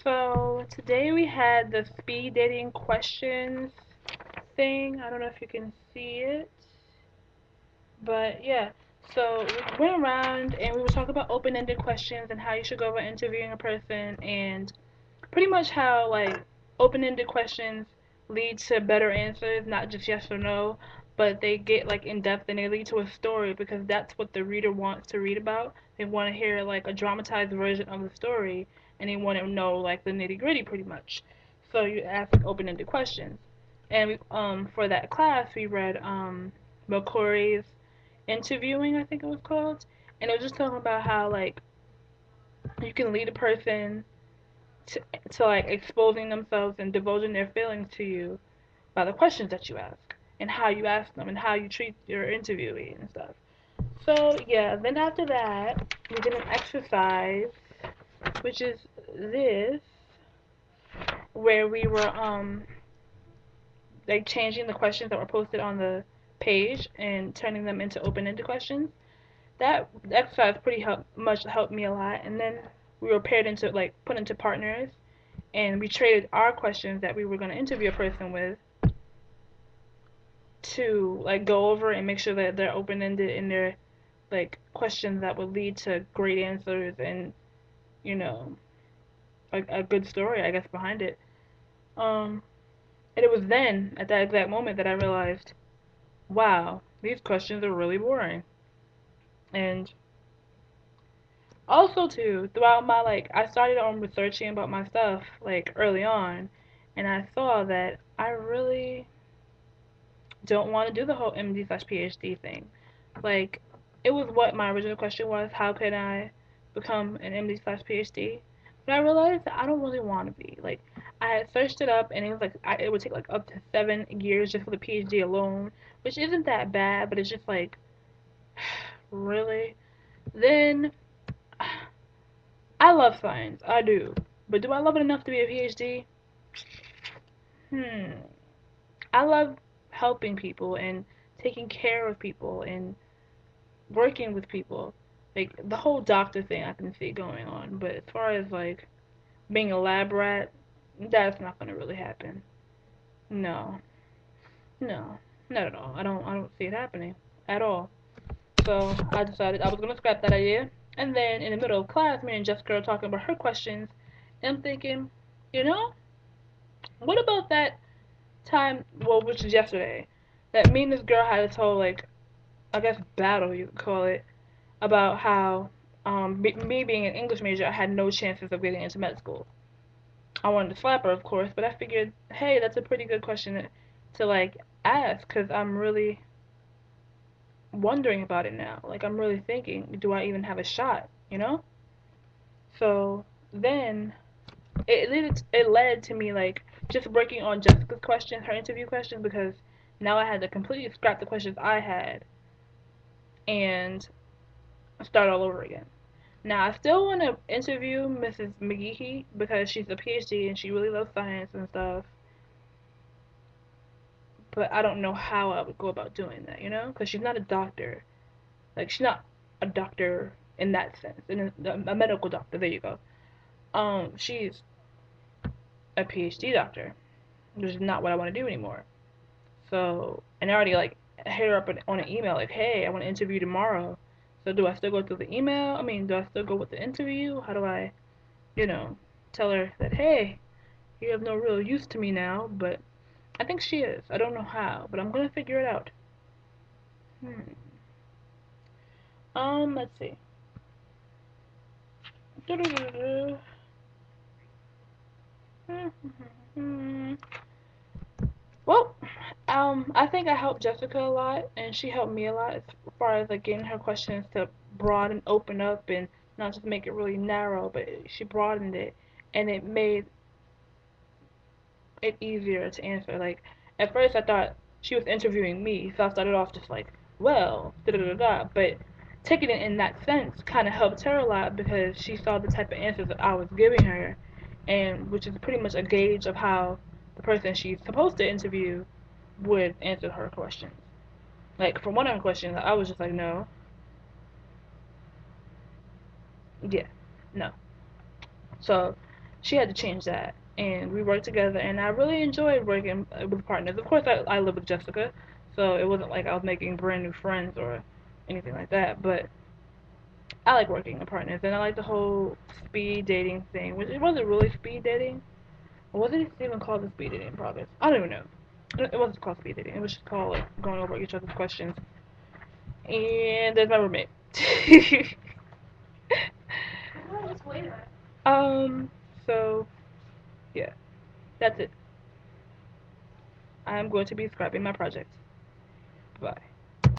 So today we had the speed dating questions thing. I don't know if you can see it, but yeah. So we went around and we were talking about open-ended questions and how you should go about interviewing a person and pretty much how like open-ended questions lead to better answers, not just yes or no, but they get like in depth and they lead to a story because that's what the reader wants to read about. They want to hear like a dramatized version of the story and they want to know like the nitty-gritty pretty much. So you ask open-ended questions. And for that class we read McCory's interviewing, I think it was called, and it was just talking about how like you can lead a person to, to like exposing themselves and divulging their feelings to you by the questions that you ask and how you ask them and how you treat your interviewee and stuff. So yeah, then after that we did an exercise which is this where we were like changing the questions that were posted on the page and turning them into open-ended questions. That exercise pretty much helped me a lot. And then we were paired into like put into partners and we traded our questions that we were going to interview a person with to like go over and make sure that they're open ended in their like questions that would lead to great answers and you know a good story I guess behind it. Um, and it was then at that exact moment that I realized, wow, these questions are really boring. And also too, throughout my like I started on researching about my stuff like early on, and I saw that I really don't want to do the whole MD/PhD thing. Like, it was what my original question was: how can I become an MD/PhD? But I realized that I don't really want to be. Like, I had searched it up, and it was like it would take like up to 7 years just for the PhD alone, which isn't that bad, but it's just like, really. Then I love science, I do, but do I love it enough to be a PhD? Hmm. I love helping people and taking care of people and working with people. Like the whole doctor thing I can see going on, but as far as like being a lab rat, that's not gonna really happen. No. No. Not at all. I don't see it happening at all. So I decided I was gonna scrap that idea. And then in the middle of class, me and Jessica are talking about her questions, and I'm thinking, you know, what about that time, well, which is yesterday, that me and this girl had this whole like I guess battle you could call it about how me being an English major, I had no chances of getting into med school. I wanted to slap her, of course, but I figured, hey, that's a pretty good question to like ask because I'm really wondering about it now. Like I'm really thinking, do I even have a shot? You know? So then it led to me like just working on Jessica's questions, her interview questions, because now I had to completely scrap the questions I had and start all over again. Now, I still want to interview Mrs. McGeehee because she's a PhD and she really loves science and stuff, but I don't know how I would go about doing that, you know? Because she's not a doctor. Like, she's not a doctor in that sense, in a medical doctor, there you go. She's a PhD doctor, which is not what I want to do anymore. So, and I already, like, hit her up on an email, like, hey, I want to interview tomorrow. So, do I still go through the email? I mean, do I still go with the interview? How do I, you know, tell her that, hey, you have no real use to me now, but I think she is. I don't know how, but I'm gonna figure it out. Hmm. Let's see. Well, I think I helped Jessica a lot, and she helped me a lot as far as like getting her questions to broaden, open up, and not just make it really narrow, but she broadened it, and it made it easier to answer. Like at first, I thought she was interviewing me, so I started off just like, well, da da da da. But taking it in that sense kind of helped her a lot because she saw the type of answers that I was giving her, and which is pretty much a gauge of how the person she's supposed to interview would answer her questions. Like for one of her questions, I was just like, no, yeah, no. So she had to change that, and we worked together, and I really enjoyed working with partners. Of course, I live with Jessica, so it wasn't like I was making brand new friends or anything like that. But I like working with partners, and I like the whole speed dating thing, which it wasn't really speed dating. Or was it even called the speed dating process? I don't even know. It wasn't called speed dating. It was just called like going over each other's questions. And there's my roommate. um. So yeah, that's it. I'm going to be scrapping my project. Bye.